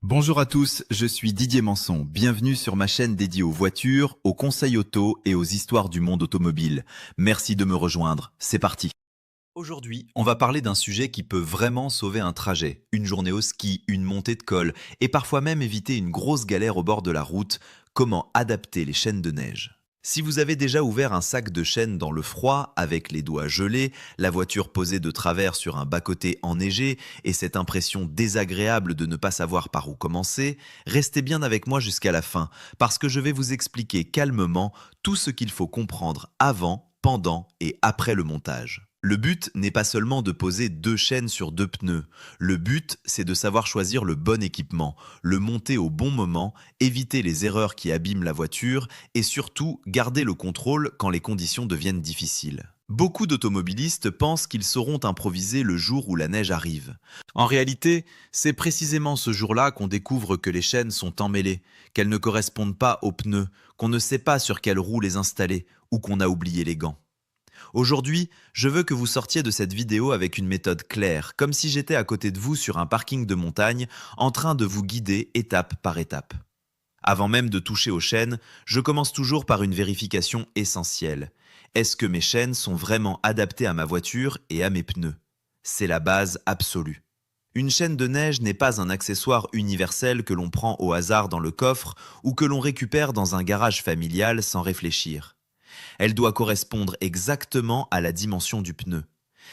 Bonjour à tous, je suis Didier Manson. Bienvenue sur ma chaîne dédiée aux voitures, aux conseils auto et aux histoires du monde automobile. Merci de me rejoindre, c'est parti. Aujourd'hui, on va parler d'un sujet qui peut vraiment sauver un trajet, une journée au ski, une montée de col et parfois même éviter une grosse galère au bord de la route, comment adapter les chaînes de neige. Si vous avez déjà ouvert un sac de chaînes dans le froid, avec les doigts gelés, la voiture posée de travers sur un bas-côté enneigé et cette impression désagréable de ne pas savoir par où commencer, restez bien avec moi jusqu'à la fin, parce que je vais vous expliquer calmement tout ce qu'il faut comprendre avant, pendant et après le montage. Le but n'est pas seulement de poser deux chaînes sur deux pneus. Le but, c'est de savoir choisir le bon équipement, le monter au bon moment, éviter les erreurs qui abîment la voiture et surtout garder le contrôle quand les conditions deviennent difficiles. Beaucoup d'automobilistes pensent qu'ils sauront improviser le jour où la neige arrive. En réalité, c'est précisément ce jour-là qu'on découvre que les chaînes sont emmêlées, qu'elles ne correspondent pas aux pneus, qu'on ne sait pas sur quelle roue les installer ou qu'on a oublié les gants. Aujourd'hui, je veux que vous sortiez de cette vidéo avec une méthode claire, comme si j'étais à côté de vous sur un parking de montagne, en train de vous guider étape par étape. Avant même de toucher aux chaînes, je commence toujours par une vérification essentielle. Est-ce que mes chaînes sont vraiment adaptées à ma voiture et à mes pneus? C'est la base absolue. Une chaîne de neige n'est pas un accessoire universel que l'on prend au hasard dans le coffre ou que l'on récupère dans un garage familial sans réfléchir. Elle doit correspondre exactement à la dimension du pneu.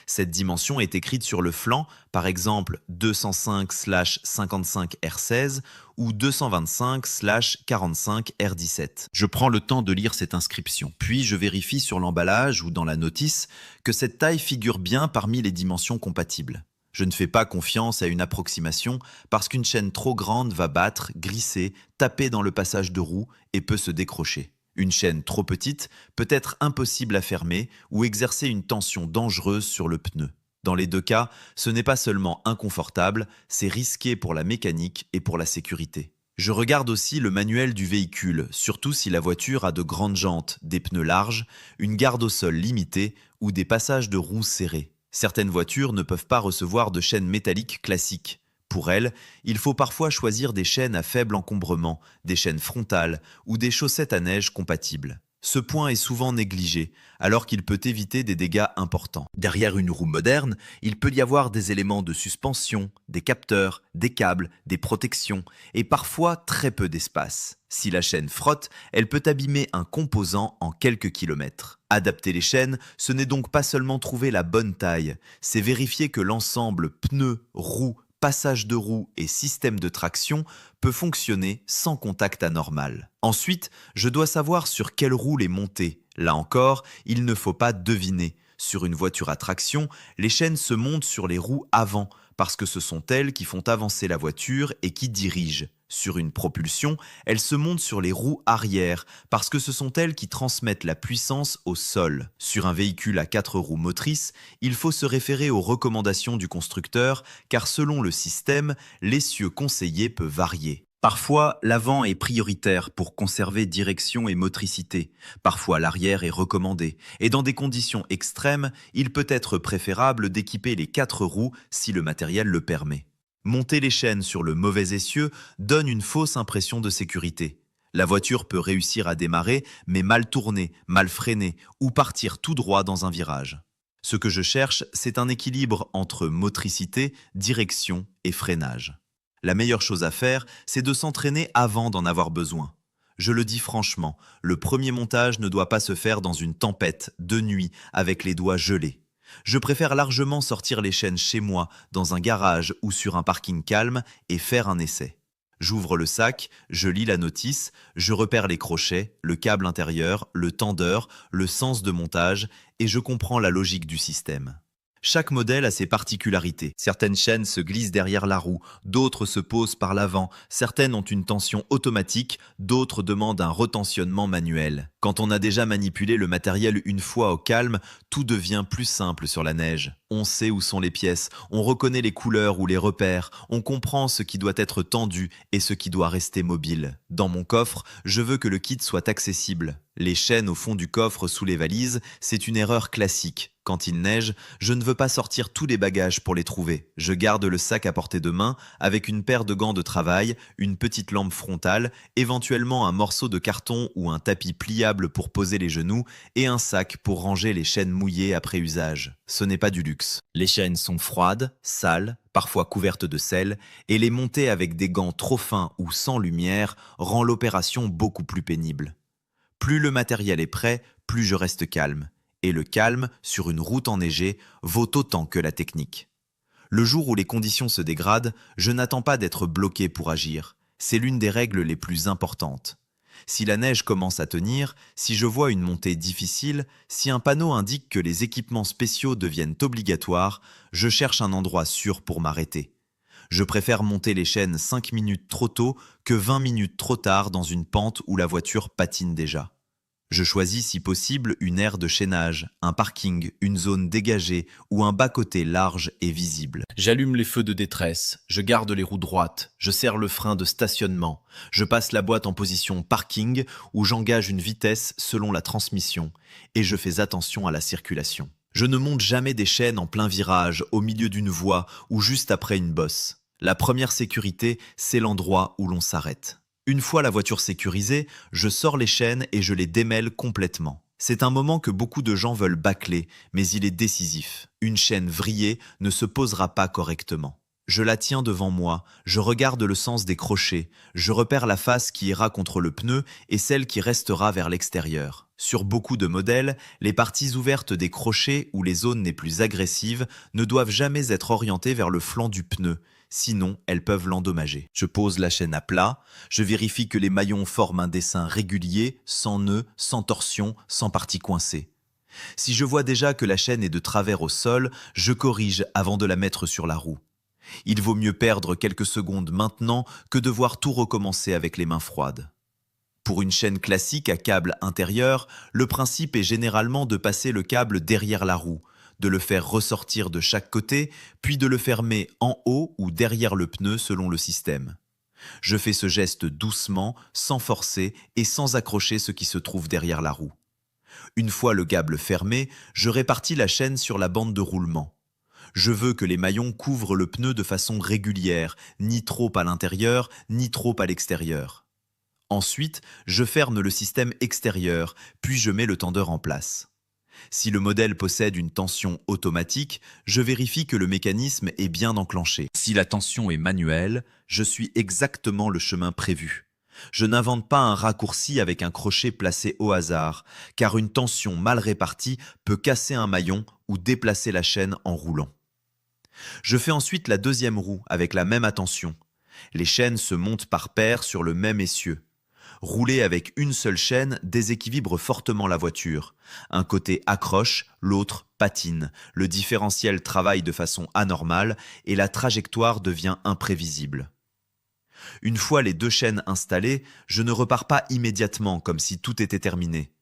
Cette dimension est écrite sur le flanc, par exemple 205/55 R16 ou 225/45 R17. Je prends le temps de lire cette inscription, puis je vérifie sur l'emballage ou dans la notice que cette taille figure bien parmi les dimensions compatibles. Je ne fais pas confiance à une approximation parce qu'une chaîne trop grande va battre, glisser, taper dans le passage de roue et peut se décrocher. Une chaîne trop petite peut être impossible à fermer ou exercer une tension dangereuse sur le pneu. Dans les deux cas, ce n'est pas seulement inconfortable, c'est risqué pour la mécanique et pour la sécurité. Je regarde aussi le manuel du véhicule, surtout si la voiture a de grandes jantes, des pneus larges, une garde au sol limitée ou des passages de roues serrés. Certaines voitures ne peuvent pas recevoir de chaînes métalliques classiques. Pour elles, il faut parfois choisir des chaînes à faible encombrement, des chaînes frontales ou des chaussettes à neige compatibles. Ce point est souvent négligé, alors qu'il peut éviter des dégâts importants. Derrière une roue moderne, il peut y avoir des éléments de suspension, des capteurs, des câbles, des protections, et parfois très peu d'espace. Si la chaîne frotte, elle peut abîmer un composant en quelques kilomètres. Adapter les chaînes, ce n'est donc pas seulement trouver la bonne taille, c'est vérifier que l'ensemble pneus, roues, passage de roue et système de traction peut fonctionner sans contact anormal. Ensuite, je dois savoir sur quelle roue les monter. Là encore, il ne faut pas deviner. Sur une voiture à traction, les chaînes se montent sur les roues avant, parce que ce sont elles qui font avancer la voiture et qui dirigent. Sur une propulsion, elles se montent sur les roues arrière, parce que ce sont elles qui transmettent la puissance au sol. Sur un véhicule à 4 roues motrices, il faut se référer aux recommandations du constructeur, car selon le système, l'essieu conseillé peut varier. Parfois, l'avant est prioritaire pour conserver direction et motricité. Parfois, l'arrière est recommandé. Et dans des conditions extrêmes, il peut être préférable d'équiper les 4 roues si le matériel le permet. Monter les chaînes sur le mauvais essieu donne une fausse impression de sécurité. La voiture peut réussir à démarrer, mais mal tourner, mal freiner ou partir tout droit dans un virage. Ce que je cherche, c'est un équilibre entre motricité, direction et freinage. La meilleure chose à faire, c'est de s'entraîner avant d'en avoir besoin. Je le dis franchement, le premier montage ne doit pas se faire dans une tempête, de nuit, avec les doigts gelés. Je préfère largement sortir les chaînes chez moi, dans un garage ou sur un parking calme et faire un essai. J'ouvre le sac, je lis la notice, je repère les crochets, le câble intérieur, le tendeur, le sens de montage et je comprends la logique du système. Chaque modèle a ses particularités. Certaines chaînes se glissent derrière la roue, d'autres se posent par l'avant, certaines ont une tension automatique, d'autres demandent un retentionnement manuel. Quand on a déjà manipulé le matériel une fois au calme, tout devient plus simple sur la neige. On sait où sont les pièces, on reconnaît les couleurs ou les repères, on comprend ce qui doit être tendu et ce qui doit rester mobile. Dans mon coffre, je veux que le kit soit accessible. Les chaînes au fond du coffre sous les valises, c'est une erreur classique. Quand il neige, je ne veux pas sortir tous les bagages pour les trouver. Je garde le sac à portée de main avec une paire de gants de travail, une petite lampe frontale, éventuellement un morceau de carton ou un tapis pliable pour poser les genoux et un sac pour ranger les chaînes mouillées après usage. Ce n'est pas du luxe. Les chaînes sont froides, sales, parfois couvertes de sel, et les monter avec des gants trop fins ou sans lumière rend l'opération beaucoup plus pénible. Plus le matériel est prêt, plus je reste calme. Et le calme, sur une route enneigée, vaut autant que la technique. Le jour où les conditions se dégradent, je n'attends pas d'être bloqué pour agir. C'est l'une des règles les plus importantes. Si la neige commence à tenir, si je vois une montée difficile, si un panneau indique que les équipements spéciaux deviennent obligatoires, je cherche un endroit sûr pour m'arrêter. Je préfère monter les chaînes 5 minutes trop tôt que 20 minutes trop tard dans une pente où la voiture patine déjà. Je choisis si possible une aire de chaînage, un parking, une zone dégagée ou un bas-côté large et visible. J'allume les feux de détresse, je garde les roues droites, je serre le frein de stationnement, je passe la boîte en position parking où j'engage une vitesse selon la transmission et je fais attention à la circulation. Je ne monte jamais des chaînes en plein virage, au milieu d'une voie ou juste après une bosse. La première sécurité, c'est l'endroit où l'on s'arrête. Une fois la voiture sécurisée, je sors les chaînes et je les démêle complètement. C'est un moment que beaucoup de gens veulent bâcler, mais il est décisif. Une chaîne vrillée ne se posera pas correctement. Je la tiens devant moi, je regarde le sens des crochets, je repère la face qui ira contre le pneu et celle qui restera vers l'extérieur. Sur beaucoup de modèles, les parties ouvertes des crochets ou les zones les plus agressives ne doivent jamais être orientées vers le flanc du pneu, sinon elles peuvent l'endommager. Je pose la chaîne à plat, je vérifie que les maillons forment un dessin régulier, sans nœud, sans torsion, sans partie coincée. Si je vois déjà que la chaîne est de travers au sol, je corrige avant de la mettre sur la roue. Il vaut mieux perdre quelques secondes maintenant que devoir tout recommencer avec les mains froides. Pour une chaîne classique à câble intérieur, le principe est généralement de passer le câble derrière la roue, de le faire ressortir de chaque côté, puis de le fermer en haut ou derrière le pneu selon le système. Je fais ce geste doucement, sans forcer et sans accrocher ce qui se trouve derrière la roue. Une fois le câble fermé, je répartis la chaîne sur la bande de roulement. Je veux que les maillons couvrent le pneu de façon régulière, ni trop à l'intérieur, ni trop à l'extérieur. Ensuite, je ferme le système extérieur, puis je mets le tendeur en place. Si le modèle possède une tension automatique, je vérifie que le mécanisme est bien enclenché. Si la tension est manuelle, je suis exactement le chemin prévu. Je n'invente pas un raccourci avec un crochet placé au hasard, car une tension mal répartie peut casser un maillon ou déplacer la chaîne en roulant. Je fais ensuite la deuxième roue avec la même attention. Les chaînes se montent par paires sur le même essieu. Rouler avec une seule chaîne déséquilibre fortement la voiture. Un côté accroche, l'autre patine. Le différentiel travaille de façon anormale et la trajectoire devient imprévisible. Une fois les deux chaînes installées, je ne repars pas immédiatement comme si tout était terminé.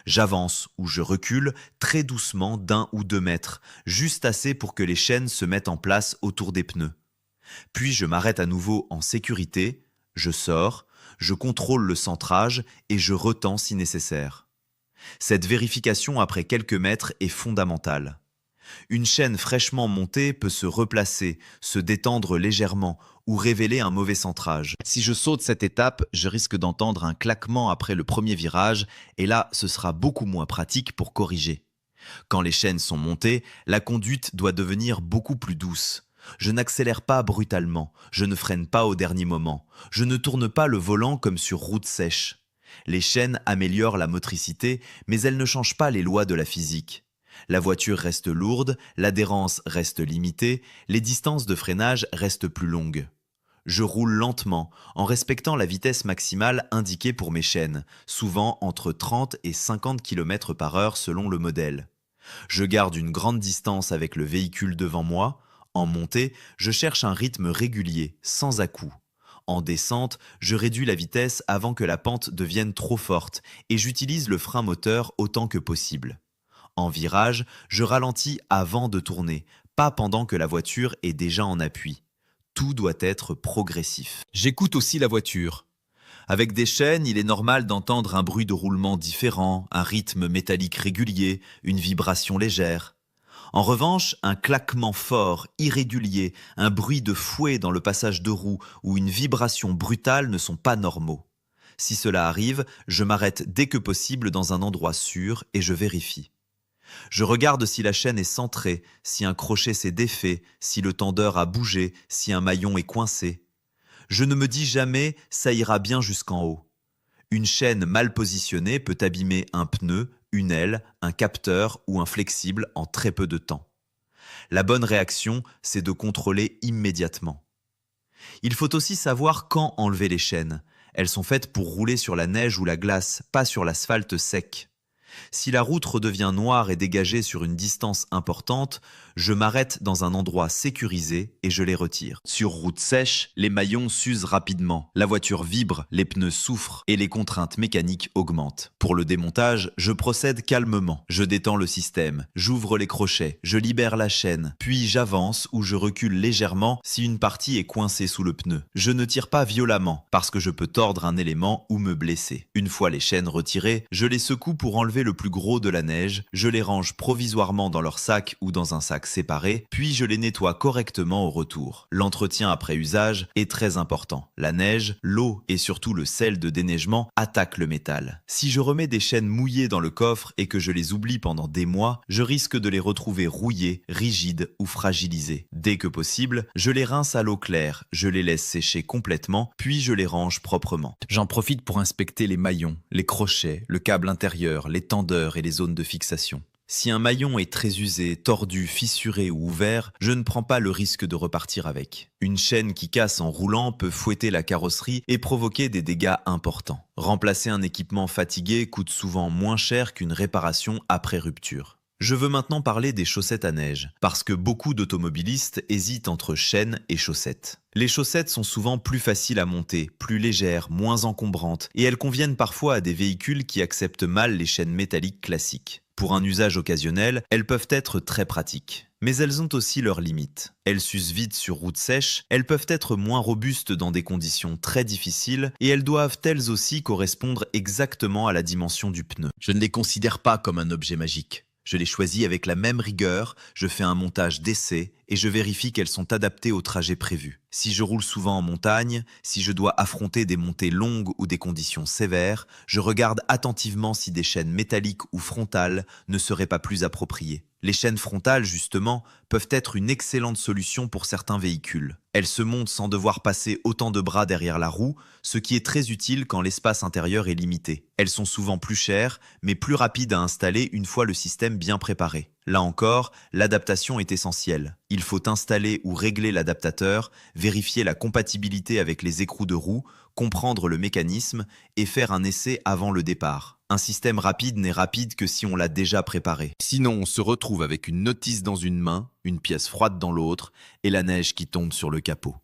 J'avance ou je recule très doucement d'1 ou 2 mètres, juste assez pour que les chaînes se mettent en place autour des pneus. Puis je m'arrête à nouveau en sécurité, je sors, je contrôle le centrage et je retends si nécessaire. Cette vérification après quelques mètres est fondamentale. Une chaîne fraîchement montée peut se replacer, se détendre légèrement ou révéler un mauvais centrage. Si je saute cette étape, je risque d'entendre un claquement après le premier virage et là, ce sera beaucoup moins pratique pour corriger. Quand les chaînes sont montées, la conduite doit devenir beaucoup plus douce. Je n'accélère pas brutalement, je ne freine pas au dernier moment, je ne tourne pas le volant comme sur route sèche. Les chaînes améliorent la motricité, mais elles ne changent pas les lois de la physique. La voiture reste lourde, l'adhérence reste limitée, les distances de freinage restent plus longues. Je roule lentement, en respectant la vitesse maximale indiquée pour mes chaînes, souvent entre 30 et 50 km/h selon le modèle. Je garde une grande distance avec le véhicule devant moi. En montée, je cherche un rythme régulier, sans à-coups. En descente, je réduis la vitesse avant que la pente devienne trop forte et j'utilise le frein moteur autant que possible. En virage, je ralentis avant de tourner, pas pendant que la voiture est déjà en appui. Tout doit être progressif. J'écoute aussi la voiture. Avec des chaînes, il est normal d'entendre un bruit de roulement différent, un rythme métallique régulier, une vibration légère. En revanche, un claquement fort, irrégulier, un bruit de fouet dans le passage de roue ou une vibration brutale ne sont pas normaux. Si cela arrive, je m'arrête dès que possible dans un endroit sûr et je vérifie. Je regarde si la chaîne est centrée, si un crochet s'est défait, si le tendeur a bougé, si un maillon est coincé. Je ne me dis jamais « ça ira bien jusqu'en haut ». Une chaîne mal positionnée peut abîmer un pneu, une aile, un capteur ou un flexible en très peu de temps. La bonne réaction, c'est de contrôler immédiatement. Il faut aussi savoir quand enlever les chaînes. Elles sont faites pour rouler sur la neige ou la glace, pas sur l'asphalte sec. Si la route redevient noire et dégagée sur une distance importante, je m'arrête dans un endroit sécurisé et je les retire. Sur route sèche, les maillons s'usent rapidement, la voiture vibre, les pneus souffrent et les contraintes mécaniques augmentent. Pour le démontage, je procède calmement. Je détends le système, j'ouvre les crochets, je libère la chaîne, puis j'avance ou je recule légèrement si une partie est coincée sous le pneu. Je ne tire pas violemment parce que je peux tordre un élément ou me blesser. Une fois les chaînes retirées, je les secoue pour enlever le plus gros de la neige, je les range provisoirement dans leur sac ou dans un sac séparé, puis je les nettoie correctement au retour. L'entretien après usage est très important. La neige, l'eau et surtout le sel de déneigement attaquent le métal. Si je remets des chaînes mouillées dans le coffre et que je les oublie pendant des mois, je risque de les retrouver rouillées, rigides ou fragilisées. Dès que possible, je les rince à l'eau claire, je les laisse sécher complètement, puis je les range proprement. J'en profite pour inspecter les maillons, les crochets, le câble intérieur, les tendeurs et les zones de fixation. Si un maillon est très usé, tordu, fissuré ou ouvert, je ne prends pas le risque de repartir avec. Une chaîne qui casse en roulant peut fouetter la carrosserie et provoquer des dégâts importants. Remplacer un équipement fatigué coûte souvent moins cher qu'une réparation après rupture. Je veux maintenant parler des chaussettes à neige, parce que beaucoup d'automobilistes hésitent entre chaînes et chaussettes. Les chaussettes sont souvent plus faciles à monter, plus légères, moins encombrantes, et elles conviennent parfois à des véhicules qui acceptent mal les chaînes métalliques classiques. Pour un usage occasionnel, elles peuvent être très pratiques. Mais elles ont aussi leurs limites. Elles s'usent vite sur route sèche, elles peuvent être moins robustes dans des conditions très difficiles, et elles doivent elles aussi correspondre exactement à la dimension du pneu. Je ne les considère pas comme un objet magique. Je les choisis avec la même rigueur, je fais un montage d'essai et je vérifie qu'elles sont adaptées au trajet prévu. Si je roule souvent en montagne, si je dois affronter des montées longues ou des conditions sévères, je regarde attentivement si des chaînes métalliques ou frontales ne seraient pas plus appropriées. Les chaînes frontales, justement, peuvent être une excellente solution pour certains véhicules. Elles se montent sans devoir passer autant de bras derrière la roue, ce qui est très utile quand l'espace intérieur est limité. Elles sont souvent plus chères, mais plus rapides à installer une fois le système bien préparé. Là encore, l'adaptation est essentielle. Il faut installer ou régler l'adaptateur, vérifier la compatibilité avec les écrous de roue, comprendre le mécanisme et faire un essai avant le départ. Un système rapide n'est rapide que si on l'a déjà préparé. Sinon, on se retrouve avec une notice dans une main, une pièce froide dans l'autre et la neige qui tombe sur le capot.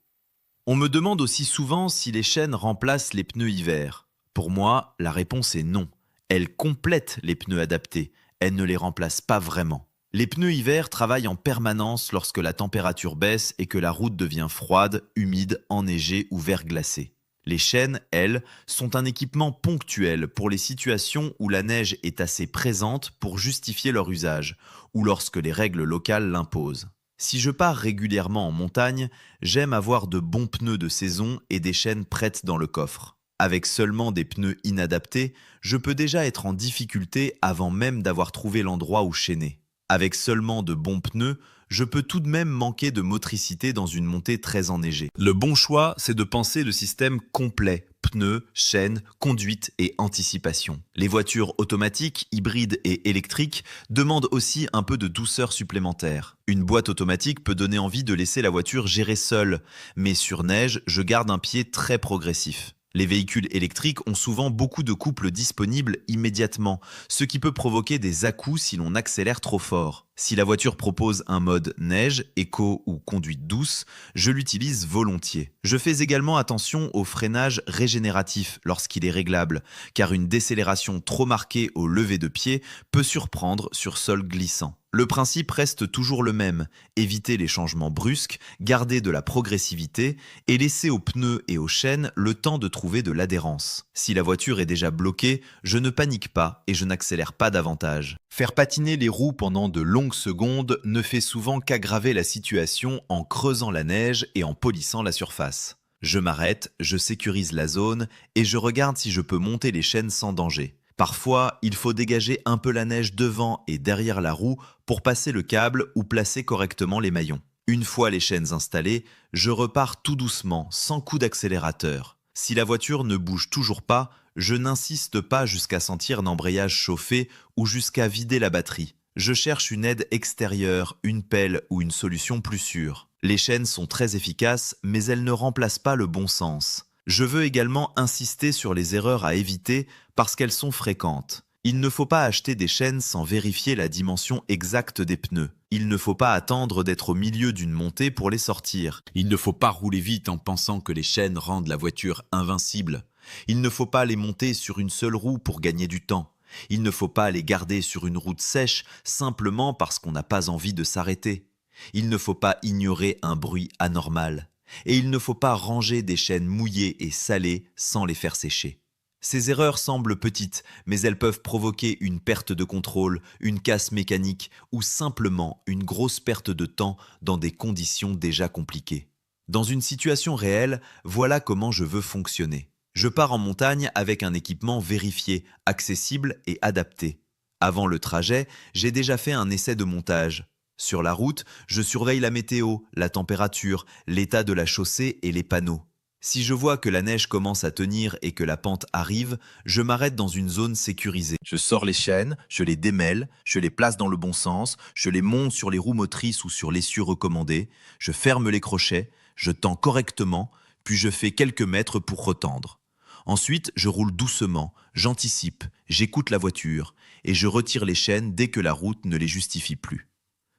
On me demande aussi souvent si les chaînes remplacent les pneus hiver. Pour moi, la réponse est non. Elles complètent les pneus adaptés, elles ne les remplacent pas vraiment. Les pneus hiver travaillent en permanence lorsque la température baisse et que la route devient froide, humide, enneigée ou verglacée. Les chaînes, elles, sont un équipement ponctuel pour les situations où la neige est assez présente pour justifier leur usage, ou lorsque les règles locales l'imposent. Si je pars régulièrement en montagne, j'aime avoir de bons pneus de saison et des chaînes prêtes dans le coffre. Avec seulement des pneus inadaptés, je peux déjà être en difficulté avant même d'avoir trouvé l'endroit où chaîner. Avec seulement de bons pneus, je peux tout de même manquer de motricité dans une montée très enneigée. Le bon choix, c'est de penser le système complet, pneus, chaînes, conduite et anticipation. Les voitures automatiques, hybrides et électriques demandent aussi un peu de douceur supplémentaire. Une boîte automatique peut donner envie de laisser la voiture gérer seule, mais sur neige, je garde un pied très progressif. Les véhicules électriques ont souvent beaucoup de couples disponibles immédiatement, ce qui peut provoquer des à-coups si l'on accélère trop fort. Si la voiture propose un mode neige, éco ou conduite douce, je l'utilise volontiers. Je fais également attention au freinage régénératif lorsqu'il est réglable, car une décélération trop marquée au lever de pied peut surprendre sur sol glissant. Le principe reste toujours le même, éviter les changements brusques, garder de la progressivité et laisser aux pneus et aux chaînes le temps de trouver de l'adhérence. Si la voiture est déjà bloquée, je ne panique pas et je n'accélère pas davantage. Faire patiner les roues pendant de longues secondes ne fait souvent qu'aggraver la situation en creusant la neige et en polissant la surface. Je m'arrête, je sécurise la zone et je regarde si je peux monter les chaînes sans danger. Parfois, il faut dégager un peu la neige devant et derrière la roue pour passer le câble ou placer correctement les maillons. Une fois les chaînes installées, je repars tout doucement, sans coup d'accélérateur. Si la voiture ne bouge toujours pas, je n'insiste pas jusqu'à sentir l'embrayage chauffer ou jusqu'à vider la batterie. Je cherche une aide extérieure, une pelle ou une solution plus sûre. Les chaînes sont très efficaces, mais elles ne remplacent pas le bon sens. Je veux également insister sur les erreurs à éviter parce qu'elles sont fréquentes. Il ne faut pas acheter des chaînes sans vérifier la dimension exacte des pneus. Il ne faut pas attendre d'être au milieu d'une montée pour les sortir. Il ne faut pas rouler vite en pensant que les chaînes rendent la voiture invincible. Il ne faut pas les monter sur une seule roue pour gagner du temps. Il ne faut pas les garder sur une route sèche simplement parce qu'on n'a pas envie de s'arrêter. Il ne faut pas ignorer un bruit anormal. Et il ne faut pas ranger des chaînes mouillées et salées sans les faire sécher. Ces erreurs semblent petites, mais elles peuvent provoquer une perte de contrôle, une casse mécanique ou simplement une grosse perte de temps dans des conditions déjà compliquées. Dans une situation réelle, voilà comment je veux fonctionner. Je pars en montagne avec un équipement vérifié, accessible et adapté. Avant le trajet, j'ai déjà fait un essai de montage. Sur la route, je surveille la météo, la température, l'état de la chaussée et les panneaux. Si je vois que la neige commence à tenir et que la pente arrive, je m'arrête dans une zone sécurisée. Je sors les chaînes, je les démêle, je les place dans le bon sens, je les monte sur les roues motrices ou sur l'essieu recommandé, je ferme les crochets, je tends correctement, puis je fais quelques mètres pour retendre. Ensuite, je roule doucement, j'anticipe, j'écoute la voiture et je retire les chaînes dès que la route ne les justifie plus.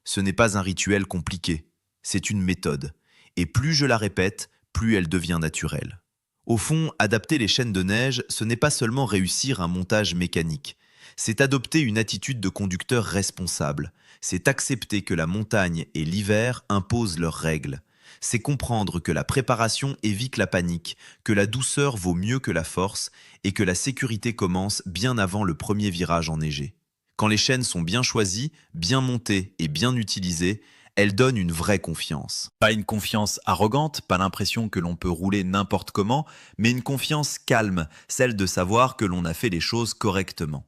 Ce n'est pas un rituel compliqué, c'est une méthode. Et plus je la répète, plus elle devient naturelle. Au fond, adapter les chaînes de neige, ce n'est pas seulement réussir un montage mécanique. C'est adopter une attitude de conducteur responsable. C'est accepter que la montagne et l'hiver imposent leurs règles. C'est comprendre que la préparation évite la panique, que la douceur vaut mieux que la force et que la sécurité commence bien avant le premier virage enneigé. Quand les chaînes sont bien choisies, bien montées et bien utilisées, elles donnent une vraie confiance. Pas une confiance arrogante, pas l'impression que l'on peut rouler n'importe comment, mais une confiance calme, celle de savoir que l'on a fait les choses correctement.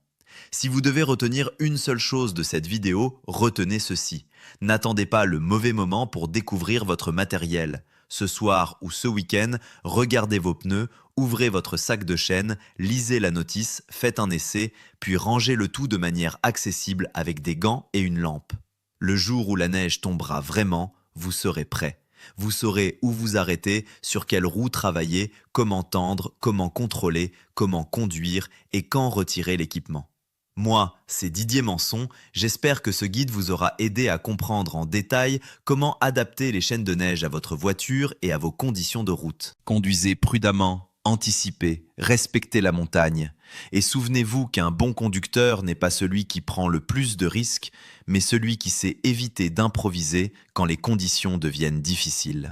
Si vous devez retenir une seule chose de cette vidéo, retenez ceci. N'attendez pas le mauvais moment pour découvrir votre matériel. Ce soir ou ce week-end, regardez vos pneus, ouvrez votre sac de chaînes, lisez la notice, faites un essai, puis rangez le tout de manière accessible avec des gants et une lampe. Le jour où la neige tombera vraiment, vous serez prêt. Vous saurez où vous arrêter, sur quelle roue travailler, comment tendre, comment contrôler, comment conduire et quand retirer l'équipement. Moi, c'est Didier Manson, j'espère que ce guide vous aura aidé à comprendre en détail comment adapter les chaînes de neige à votre voiture et à vos conditions de route. Conduisez prudemment, anticipez, respectez la montagne. Et souvenez-vous qu'un bon conducteur n'est pas celui qui prend le plus de risques, mais celui qui sait éviter d'improviser quand les conditions deviennent difficiles.